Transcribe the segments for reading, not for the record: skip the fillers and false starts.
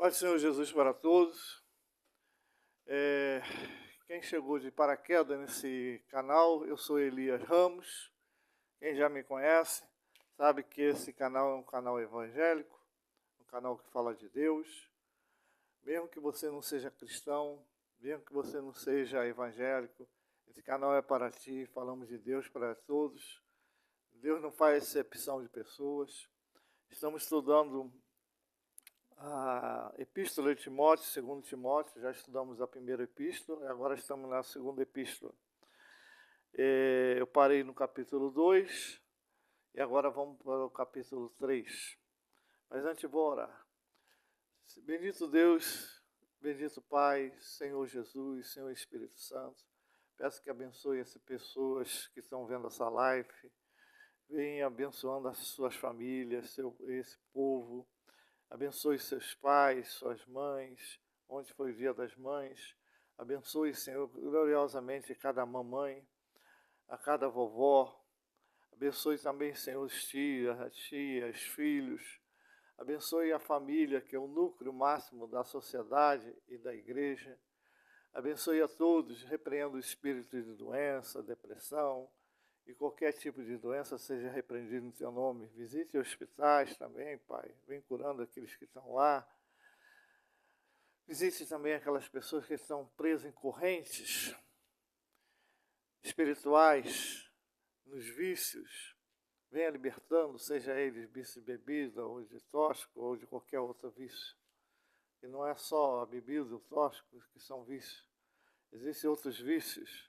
Paz do Senhor Jesus para todos. Quem chegou de paraquedas nesse canal, eu sou Elias Ramos. Quem já me conhece sabe que esse canal é um canal evangélico, um canal que fala de Deus. Mesmo que você não seja cristão, mesmo que você não seja evangélico, esse canal é para ti, falamos de Deus para todos. Deus não faz exceção de pessoas. Estamos estudando a Epístola de Timóteo, 2 Timóteo, já estudamos a primeira epístola, e agora estamos na segunda epístola. Eu parei no capítulo 2, e agora vamos para o capítulo 3. Mas antes vou orar. Bendito Deus, bendito Pai, Senhor Jesus, Senhor Espírito Santo, peço que abençoe essas pessoas que estão vendo essa live, venha abençoando as suas famílias, esse povo. Abençoe seus pais, suas mães, onde foi o dia das mães. Abençoe, Senhor, gloriosamente cada mamãe, a cada vovó. Abençoe também, Senhor, os tias, filhos. Abençoe a família, que é o núcleo máximo da sociedade e da igreja. Abençoe a todos, repreenda o espírito de doença, depressão, e qualquer tipo de doença seja repreendido no teu nome. Visite hospitais também, Pai. Vem curando aqueles que estão lá. Visite também aquelas pessoas que estão presas em correntes espirituais, nos vícios. Venha libertando, seja eles vício de bebida, ou de tóxico, ou de qualquer outro vício. E não é só a bebida e o tóxico que são vícios. Existem outros vícios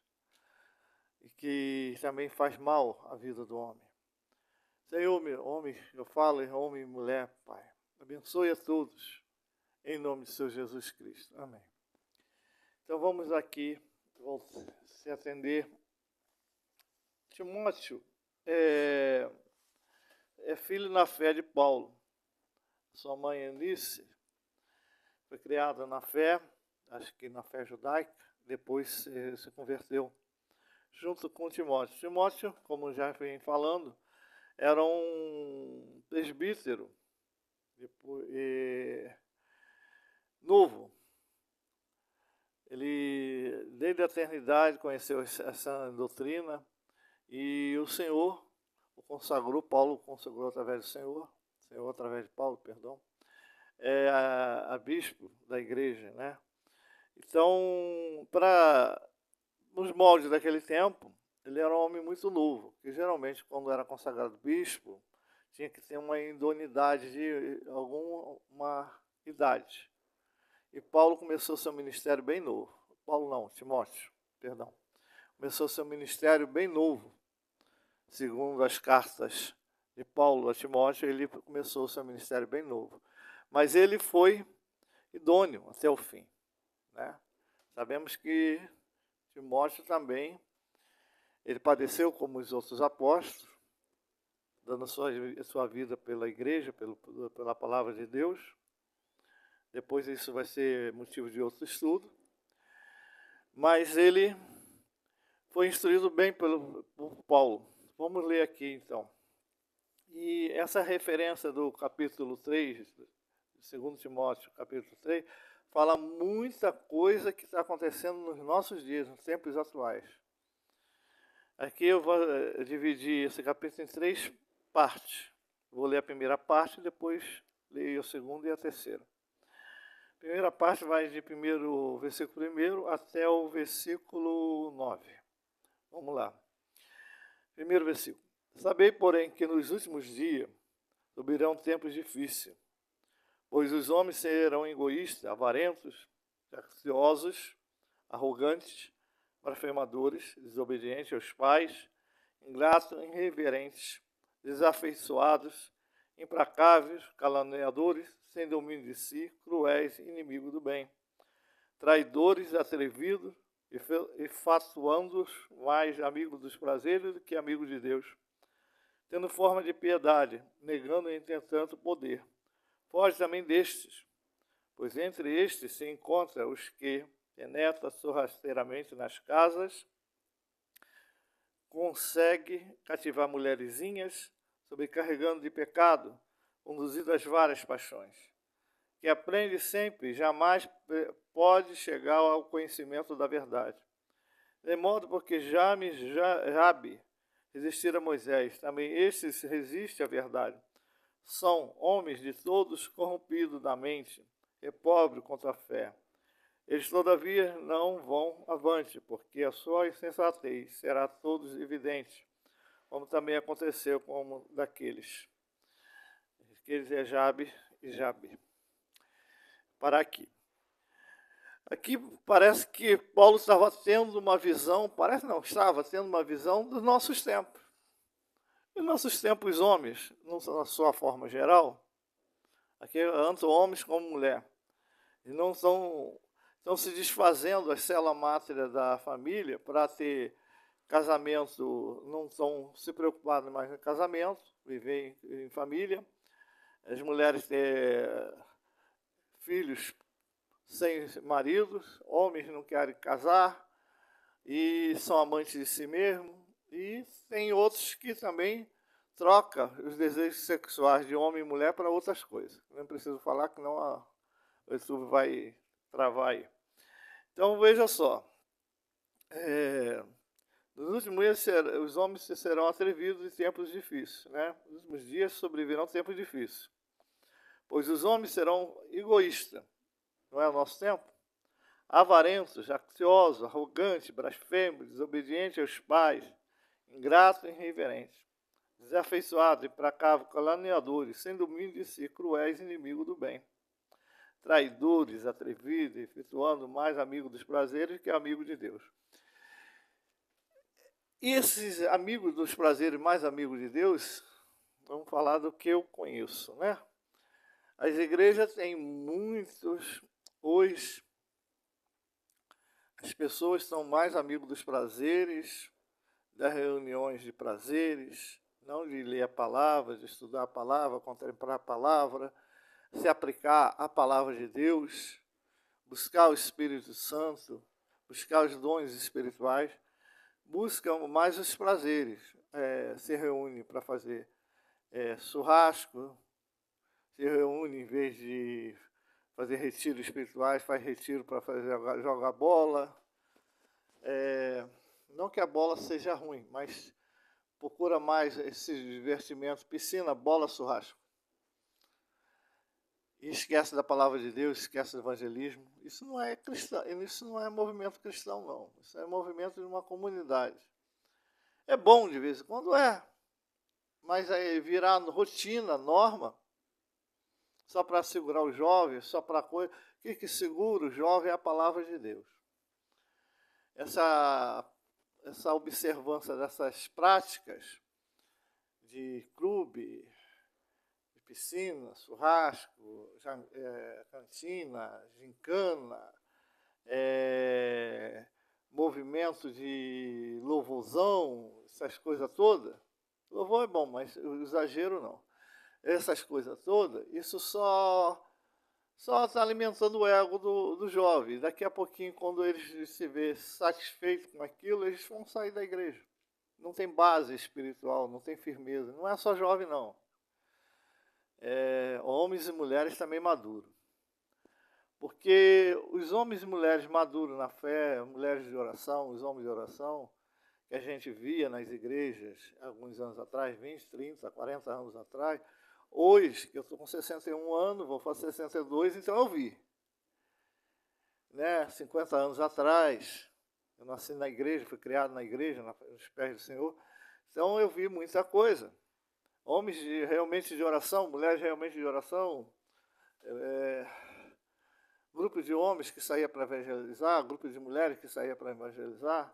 e que também faz mal à vida do homem. Senhor, meu homem, eu falo em homem e mulher, Pai. Abençoe a todos, em nome de Senhor Jesus Cristo. Amém. Então vamos aqui, se atender. Timóteo é filho na fé de Paulo. Sua mãe Eunice foi criada na fé, acho que na fé judaica, depois se converteu junto com Timóteo. Timóteo, como já vim falando, era um presbítero novo. Ele, desde a eternidade, conheceu essa doutrina e o Senhor o consagrou, Paulo o consagrou através do Senhor através de Paulo, perdão, a bispo da igreja, né? Então, nos moldes daquele tempo, ele era um homem muito novo, que geralmente, quando era consagrado bispo, tinha que ter uma idoneidade de alguma idade. E Paulo começou seu ministério bem novo. Timóteo, perdão. Começou seu ministério bem novo. Segundo as cartas de Paulo a Timóteo, ele começou seu ministério bem novo. Mas ele foi idôneo até o fim, né? Sabemos que Timóteo também, ele padeceu como os outros apóstolos, dando sua vida pela igreja, pela palavra de Deus. Depois isso vai ser motivo de outro estudo. Mas ele foi instruído bem por Paulo. Vamos ler aqui então. E essa referência do capítulo 3, 2 Timóteo, capítulo 3, fala muita coisa que está acontecendo nos nossos dias, nos tempos atuais. Aqui eu vou dividir esse capítulo em 3 partes. Vou ler a primeira parte e depois leio a segunda e a terceira. A primeira parte vai de versículo 1 até o versículo 9. Vamos lá. Primeiro versículo. Sabei, porém, que nos últimos dias subirão tempos difíceis, pois os homens serão egoístas, avarentos, jactanciosos, arrogantes, blasfemadores, desobedientes aos pais, ingratos, irreverentes, desafeiçoados, implacáveis, caluniadores, sem domínio de si, cruéis, inimigos do bem, traidores, atrevidos, e fatuando mais amigos dos prazeres do que amigos de Deus, tendo forma de piedade, negando entretanto o poder. Foge também destes, pois entre estes se encontram os que penetram sorrateiramente nas casas, consegue cativar mulherzinhas, sobrecarregando de pecado, conduzido às várias paixões, que aprende sempre, jamais pode chegar ao conhecimento da verdade. De modo porque Jabe resistir a Moisés, também estes resiste à verdade. São homens de todos corrompidos da mente, e pobre contra a fé. Eles, todavia, não vão avante, porque a sua insensatez será a todos evidente, como também aconteceu com daqueles. Aqueles é Jabe e Jabe. Para aqui. Aqui parece que Paulo estava tendo uma visão, parece não, estava tendo uma visão dos nossos tempos. E nossos tempos, homens, na sua forma geral, aqui tanto homens como mulher, e não estão se desfazendo as células máteras da família para ter casamento, não estão se preocupados mais com casamento, viver em família, as mulheres ter filhos sem maridos, homens não querem casar e são amantes de si mesmos, e tem outros que também trocam os desejos sexuais de homem e mulher para outras coisas. Não preciso falar que não o YouTube vai travar aí. Então veja só, nos últimos dias os homens serão atrevidos em tempos difíceis, né? Nos últimos dias sobrevirão tempos difíceis, pois os homens serão egoístas, não é o nosso tempo? Avarentos, jactiosos, arrogantes, blasfemos, desobedientes aos pais, ingratos e irreverentes, desafeiçoados, implacáveis, caluniadores, sem domínio de si, cruéis, inimigos do bem, traidores, atrevidos, efetuando mais amigos dos prazeres que amigos de Deus. E esses amigos dos prazeres, mais amigos de Deus, vamos falar do que eu conheço, né? As igrejas têm muitos, hoje, as pessoas são mais amigos dos prazeres, das reuniões de prazeres, não de ler a palavra, de estudar a palavra, contemplar a palavra, se aplicar à palavra de Deus, buscar o Espírito Santo, buscar os dons espirituais, buscam mais os prazeres, se reúnem para fazer churrasco, se reúne em vez de fazer retiros espirituais, faz retiro para jogar bola. Não que a bola seja ruim, mas procura mais esses divertimentos, piscina, bola, churrasco. E esquece da palavra de Deus, esquece do evangelismo. Isso não é cristão, isso não é movimento cristão, não. Isso é movimento de uma comunidade. É bom de vez em quando, mas aí virar rotina, norma, só para segurar os jovens, só para coisa. O que segura o jovem é a palavra de Deus. Essa observância dessas práticas de clube, de piscina, churrasco, cantina, gincana, movimento de louvorzão, essas coisas todas. Louvor é bom, mas o exagero não. Essas coisas todas, isso só está alimentando o ego do jovem. Daqui a pouquinho, quando eles se vê satisfeitos com aquilo, eles vão sair da igreja. Não tem base espiritual, não tem firmeza. Não é só jovem, não. Homens e mulheres também maduros. Porque os homens e mulheres maduros na fé, mulheres de oração, os homens de oração, que a gente via nas igrejas alguns anos atrás, 20, 30, 40 anos atrás, hoje, que eu estou com 61 anos, vou fazer 62, então eu vi. 50 anos atrás, eu nasci na igreja, fui criado na igreja, nos pés do Senhor, então eu vi muita coisa. Homens realmente de oração, mulheres realmente de oração, grupo de homens que saía para evangelizar, grupo de mulheres que saía para evangelizar,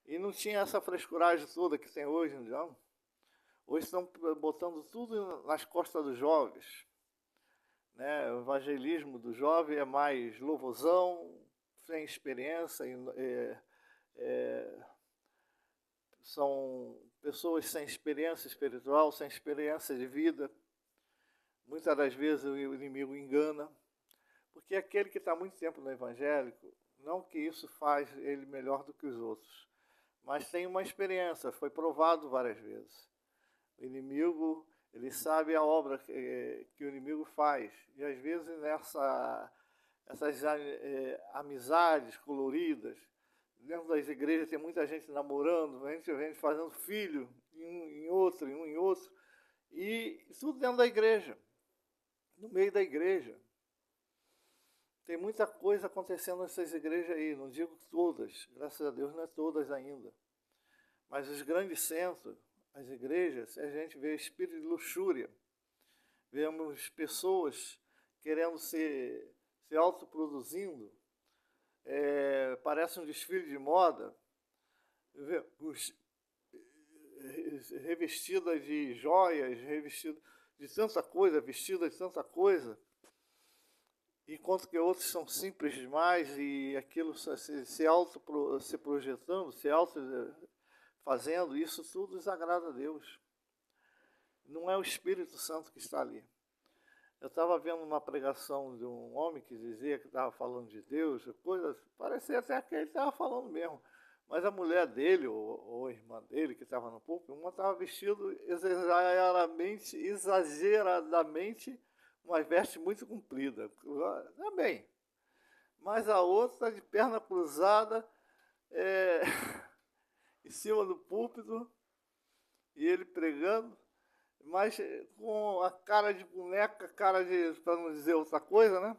e não tinha essa frescuragem toda que tem hoje, não. Hoje estão botando tudo nas costas dos jovens. O evangelismo do jovem é mais louvozão, sem experiência. São pessoas sem experiência espiritual, sem experiência de vida. Muitas das vezes o inimigo engana. Porque aquele que está muito tempo no evangélico, não que isso faz ele melhor do que os outros, mas tem uma experiência, foi provado várias vezes. O inimigo, Ele sabe a obra que o inimigo faz. E às vezes essas amizades coloridas, dentro das igrejas tem muita gente namorando, a gente vem fazendo filho em outro, um em outro, e tudo dentro da igreja, no meio da igreja. Tem muita coisa acontecendo nessas igrejas aí, não digo todas, graças a Deus não é todas ainda. Mas os grandes centros, as igrejas, a gente vê espírito de luxúria. Vemos pessoas querendo se autoproduzindo. Parece um desfile de moda. Revestidas de joias, revestidas de tanta coisa, vestidas de tanta coisa. Enquanto que outros são simples demais e aquilo se projetando, se auto fazendo, isso tudo desagrada a Deus. Não é o Espírito Santo que está ali. Eu estava vendo uma pregação de um homem que dizia que estava falando de Deus, coisas, parecia até que ele estava falando mesmo. Mas a mulher dele, ou a irmã dele, que estava no púlpito, uma estava vestida exageradamente, uma veste muito comprida. Também. Mas a outra está de perna cruzada, em cima do púlpito, e ele pregando, mas com a cara de boneca, cara de, para não dizer outra coisa, né?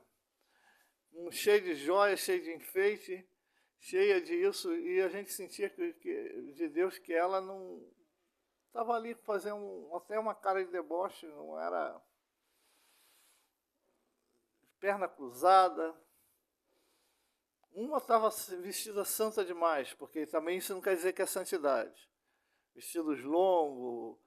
Cheio de joias, cheio de enfeite, cheia disso, e a gente sentia de Deus que ela não estava ali fazendo até uma cara de deboche, não era perna cruzada. Uma estava vestida santa demais, porque também isso não quer dizer que é santidade. Vestidos longos,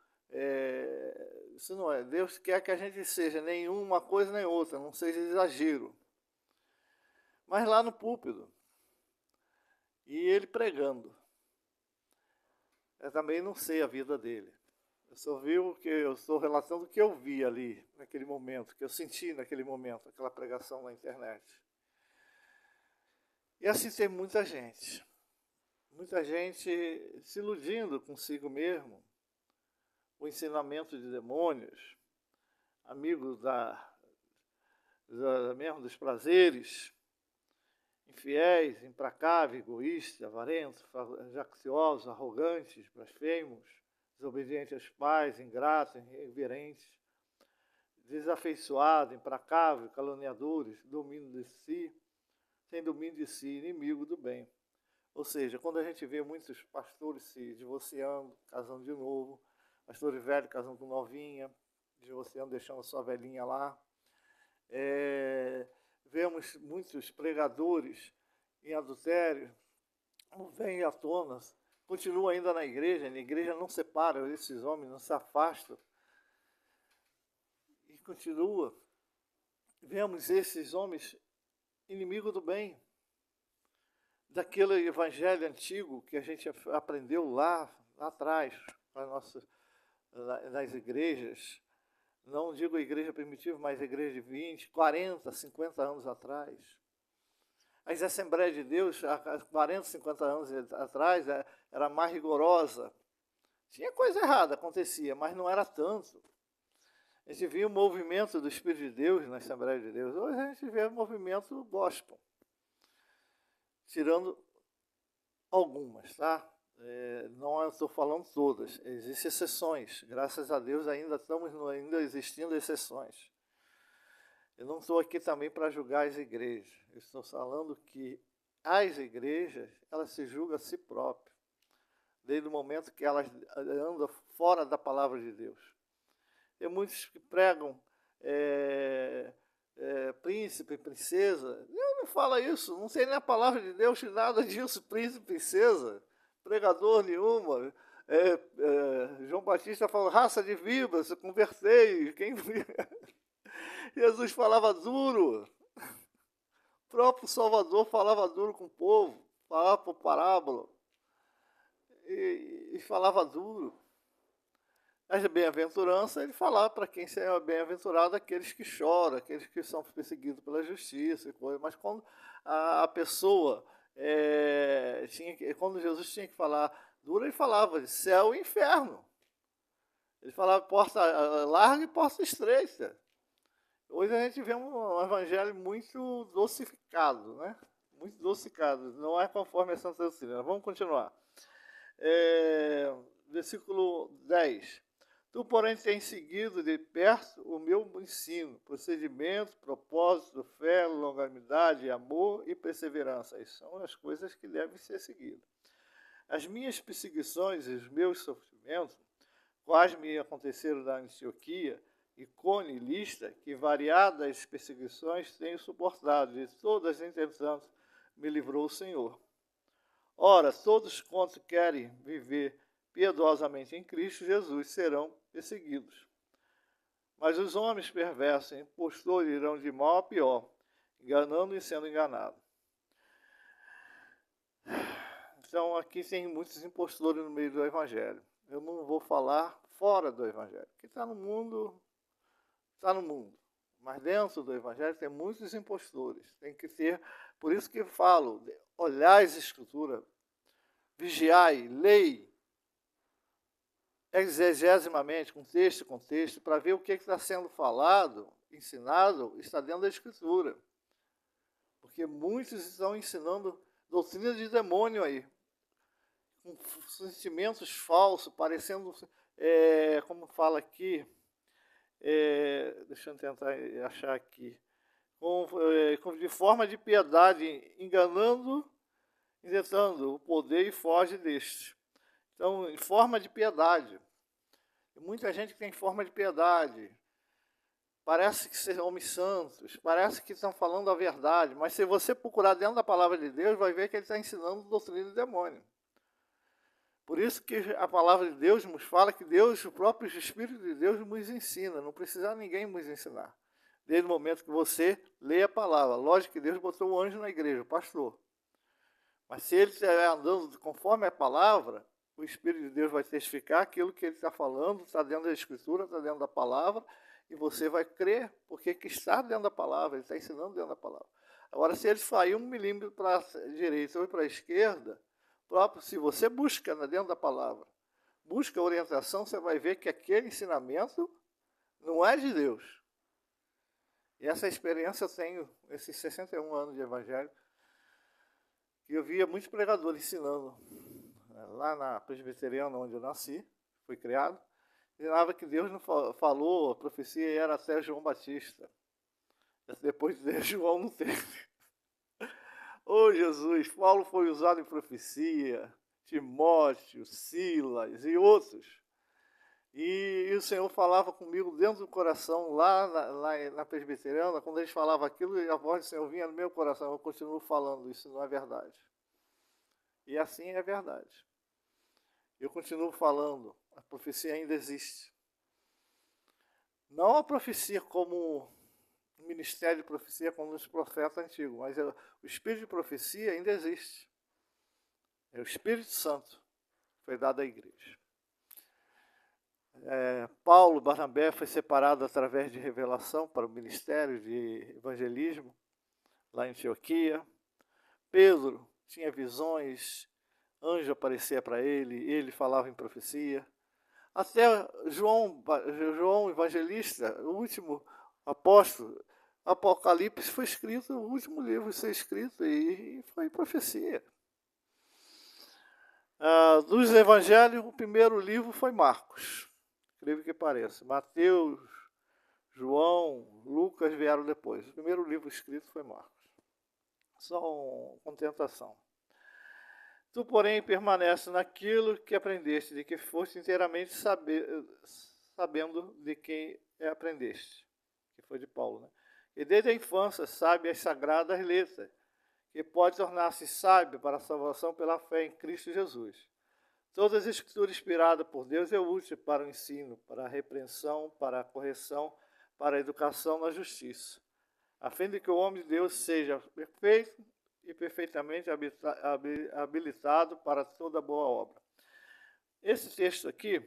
isso não é. Deus quer que a gente seja nem uma coisa nem outra, não seja exagero. Mas lá no púlpito, e ele pregando. Eu também não sei a vida dele. Eu só vi o que eu estou relatando o que eu vi ali, naquele momento, que eu senti naquele momento, aquela pregação na internet. E assim tem muita gente se iludindo consigo mesmo, o ensinamento de demônios, amigos mesmo dos prazeres, infiéis, implacáveis, egoístas, avarentos, jactiosos, arrogantes, blasfemos, desobedientes aos pais, ingratos, irreverentes, desafeiçoados, implacáveis, caluniadores, sem domínio de si, inimigo do bem. Ou seja, quando a gente vê muitos pastores se divorciando, casando de novo, pastores velhos casando com novinha, divorciando, deixando sua velhinha lá, vemos muitos pregadores em adultério, não vêm à tona, continuam ainda na igreja não separa esses homens, não se afastam, e continua. Vemos esses homens inimigos do bem, daquele evangelho antigo que a gente aprendeu lá atrás, nas igrejas, não digo a igreja primitiva, mas a igreja de 20, 40, 50 anos atrás. As Assembleias de Deus, há 40, 50 anos atrás, era mais rigorosa. Tinha coisa errada, acontecia, mas não era tanto. A gente via o movimento do Espírito de Deus na Assembleia de Deus. Hoje a gente vê o movimento gospel. Tirando algumas, tá? Não estou falando todas, existem exceções. Graças a Deus ainda existindo exceções. Eu não estou aqui também para julgar as igrejas. Eu estou falando que as igrejas, elas se julgam a si próprias, desde o momento que elas andam fora da palavra de Deus. Tem muitos que pregam príncipe, princesa. Eu não falo isso, não sei nem a palavra de Deus, nada disso, príncipe, princesa, pregador nenhuma. João Batista fala, raça de víboras, se convertei. Jesus falava duro. O próprio Salvador falava duro com o povo, falava por parábola. E falava duro. As bem-aventuranças, ele falava para quem é bem-aventurado, aqueles que choram, aqueles que são perseguidos pela justiça e coisa. Mas quando a pessoa quando Jesus tinha que falar duro, ele falava de céu e inferno. Ele falava porta larga e porta estreita. Hoje a gente vê um evangelho muito docificado, né? Muito docificado, não é conforme a Santa Doutrina. Vamos continuar. Versículo 10. Tu, porém, tens seguido de perto o meu ensino, procedimento, propósito, fé, longanimidade, amor e perseverança. Essas são as coisas que devem ser seguidas. As minhas perseguições e os meus sofrimentos, quais me aconteceram na Antioquia, Icônio e Listra, que variadas perseguições tenho suportado, e todas, entretanto, me livrou o Senhor. Ora, todos quantos querem viver piedosamente em Cristo Jesus serão perseguidos. Mas os homens perversos e impostores irão de mal a pior, enganando e sendo enganados. Então, aqui tem muitos impostores no meio do Evangelho. Eu não vou falar fora do Evangelho. Quem está no mundo, está no mundo. Mas dentro do Evangelho tem muitos impostores. Tem que ter, por isso que falo, olhai as Escrituras, vigiai, lei, exegesimamente, com texto e contexto, para ver o que está sendo falado, ensinado, está dentro da Escritura. Porque muitos estão ensinando doutrina de demônio aí, com sentimentos falsos, parecendo, como fala aqui, deixa eu tentar achar aqui, de forma de piedade, enganando, inventando o poder e foge deste. Então, em forma de piedade. Muita gente que tem forma de piedade. Parece que são homens santos, parece que estão falando a verdade, mas se você procurar dentro da palavra de Deus, vai ver que ele está ensinando doutrina de demônio. Por isso que a palavra de Deus nos fala que Deus, o próprio Espírito de Deus nos ensina, não precisa ninguém nos ensinar. Desde o momento que você lê a palavra. Lógico que Deus botou um anjo na igreja, o pastor. Mas se ele estiver andando conforme a palavra, o Espírito de Deus vai testificar aquilo que ele está falando, está dentro da Escritura, está dentro da palavra, e você vai crer, porque que está dentro da palavra, ele está ensinando dentro da palavra. Agora, se ele sair 1 milímetro para a direita ou para a esquerda, próprio, se você busca dentro da palavra, busca a orientação, você vai ver que aquele ensinamento não é de Deus. E essa experiência eu tenho, esses 61 anos de evangelho, que eu via muitos pregadores ensinando. Lá na Presbiteriana, onde eu nasci, fui criado, ensinava que Deus não falou, a profecia era até João Batista. Depois de João não teve. Oh, Jesus, Paulo foi usado em profecia, Timóteo, Silas e outros. E o Senhor falava comigo dentro do coração, lá na Presbiteriana, quando eles falavam aquilo, a voz do Senhor vinha no meu coração, eu continuo falando, isso não é verdade. E assim é verdade. Eu continuo falando, a profecia ainda existe. Não a profecia como o ministério de profecia como nos profetas antigos, mas o espírito de profecia ainda existe. É o Espírito Santo que foi dado à igreja. Paulo, Barnabé, foi separado através de revelação para o ministério de evangelismo, lá em Antioquia. Pedro tinha visões, anjo aparecia para ele falava em profecia. Até João evangelista, o último apóstolo, Apocalipse foi escrito, o último livro a ser escrito, e foi profecia. Dos evangelhos, o primeiro livro foi Marcos, incrível que pareça. Mateus, João, Lucas vieram depois. O primeiro livro escrito foi Marcos. Só com tentação. Tu, porém, permanece naquilo que aprendeste, de que foste inteiramente sabendo de quem aprendeste, que foi de Paulo, né? E desde a infância sabe as sagradas letras, que pode tornar-se sábio para a salvação pela fé em Cristo Jesus. Todas as escrituras inspiradas por Deus é útil para o ensino, para a repreensão, para a correção, para a educação na justiça, a fim de que o homem de Deus seja perfeito e perfeitamente habilitado para toda boa obra. Esse texto aqui,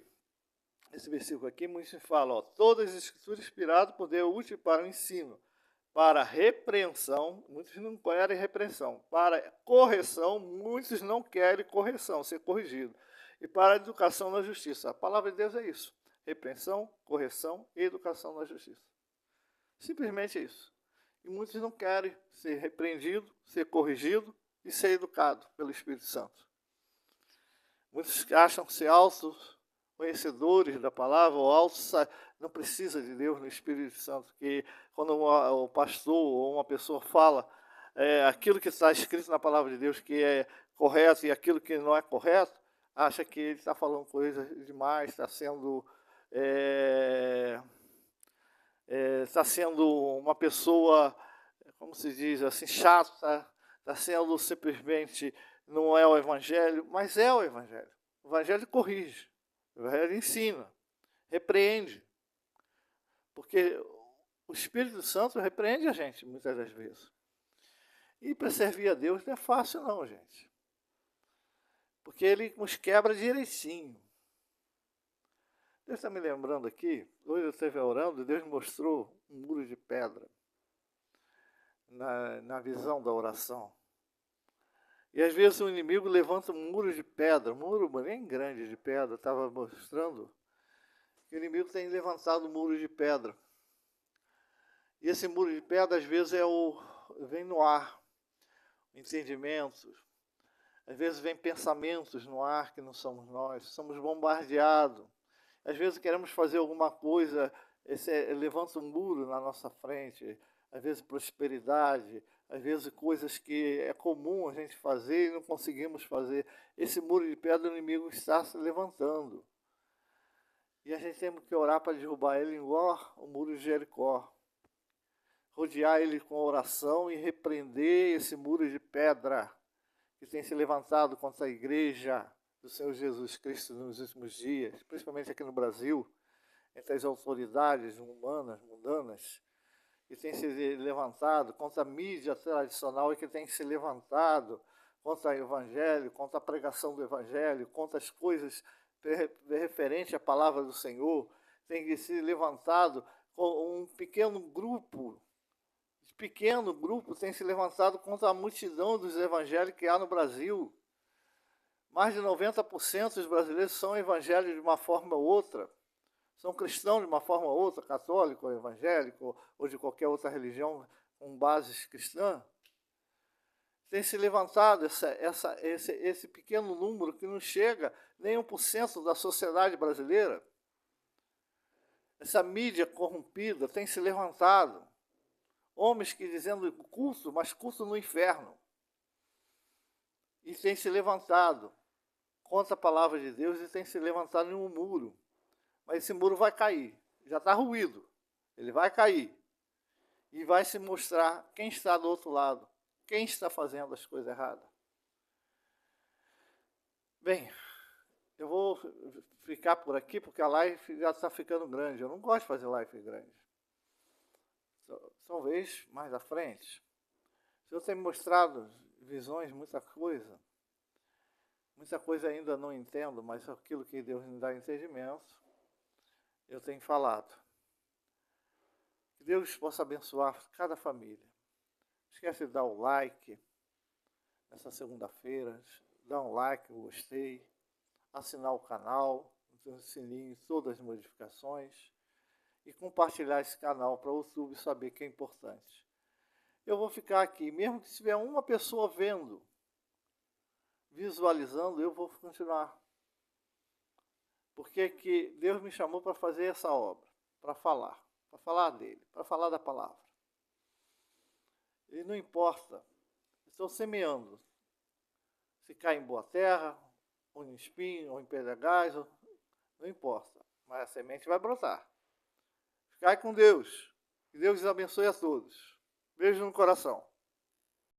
esse versículo aqui, muitos falam, todas as escrituras inspiradas por Deus, útil para o ensino, para a repreensão, muitos não querem repreensão, para a correção, muitos não querem correção, ser corrigido, e para a educação na justiça. A palavra de Deus é isso. repreensão, correção e educação na justiça. Simplesmente isso. E muitos não querem ser repreendido, ser corrigido e ser educado pelo Espírito Santo. Muitos acham ser conhecedores da palavra, ou não precisa de Deus no Espírito Santo, que quando o pastor ou uma pessoa fala aquilo que está escrito na palavra de Deus que é correto e aquilo que não é correto, acha que ele está falando coisas demais, está sendo uma pessoa, como se diz assim, chata, está sendo simplesmente, não é o Evangelho, mas é o Evangelho. O Evangelho corrige, o Evangelho ensina, repreende. Porque o Espírito Santo repreende a gente muitas das vezes. E para servir a Deus não é fácil não, gente. Porque ele nos quebra direitinho. Deus está me lembrando aqui, hoje eu esteve orando e Deus me mostrou um muro de pedra na visão da oração. E às vezes o inimigo levanta um muro de pedra, um muro bem grande de pedra, estava mostrando que o inimigo tem levantado um muro de pedra. E esse muro de pedra às vezes vem no ar, entendimentos, às vezes vem pensamentos no ar que não somos nós, somos bombardeados. Às vezes queremos fazer alguma coisa, levanta um muro na nossa frente, às vezes prosperidade, às vezes coisas que é comum a gente fazer e não conseguimos fazer. Esse muro de pedra, o inimigo está se levantando. E a gente tem que orar para derrubar ele igual o muro de Jericó. Rodear ele com oração e repreender esse muro de pedra que tem se levantado contra a igreja do Senhor Jesus Cristo nos últimos dias, principalmente aqui no Brasil, entre as autoridades humanas, mundanas, que tem se levantado contra a mídia tradicional e que tem se levantado contra o Evangelho, contra a pregação do Evangelho, contra as coisas referentes à palavra do Senhor, tem se levantado com um pequeno grupo tem se levantado contra a multidão dos evangélicos que há no Brasil. Mais de 90% dos brasileiros são evangélicos de uma forma ou outra. São cristãos de uma forma ou outra, católico, ou evangélico, ou de qualquer outra religião com bases cristãs. Tem se levantado esse pequeno número que não chega nem 1% da sociedade brasileira. Essa mídia corrompida tem se levantado. Homens que dizendo culto, mas culto no inferno. E tem se levantado contra a palavra de Deus e tem se levantado em um muro. Mas esse muro vai cair. Já está ruído. Ele vai cair. E vai se mostrar quem está do outro lado. Quem está fazendo as coisas erradas. Bem, eu vou ficar por aqui porque a live já está ficando grande. Eu não gosto de fazer live grande. Talvez mais à frente. O Senhor tem me mostrado visões, muita coisa ainda não entendo, mas aquilo que Deus me dá entendimento, eu tenho falado. Que Deus possa abençoar cada família. Não esquece de dar o like nessa segunda-feira, dar um like, gostei, assinar o canal, o sininho, todas as modificações e compartilhar esse canal para o YouTube saber que é importante. Eu vou ficar aqui, mesmo que tiver uma pessoa vendo, visualizando, eu vou continuar. Porque que Deus me chamou para fazer essa obra, para falar dele, para falar da palavra. E não importa, estou semeando. Se cai em boa terra, ou em espinho, ou em pedregais, não importa. Mas a semente vai brotar. Ficar com Deus. Que Deus os abençoe a todos. Beijo no coração.